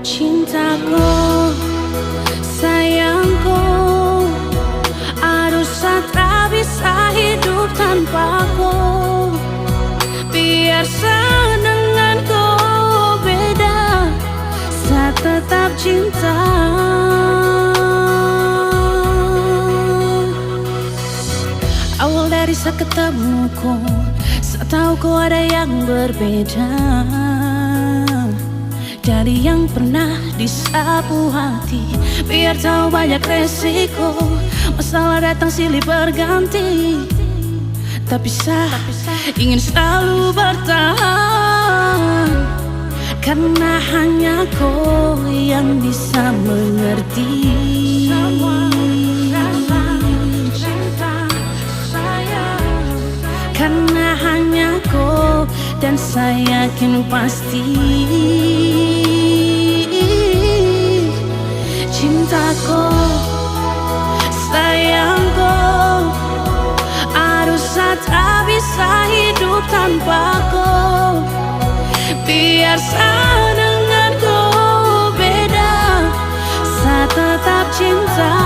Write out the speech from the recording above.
Cintaku, sayangku, harus tak bisa hidup tanpaku. Biar denganku beda, saya tetap cinta. Awal dari seketemuku, saya tahu kau ada yang berbeda dari yang pernah disapu hati. Biar tahu banyak resiko, masalah datang silih berganti. Tapi saya ingin selalu bertahan, karena hanya kau yang bisa mengerti karena hanya kau dan saya yakin pasti. Cintaku, sayangku, harus tak bisa hidup tanpaku. Biar saya denganku beda, saya tetap cinta.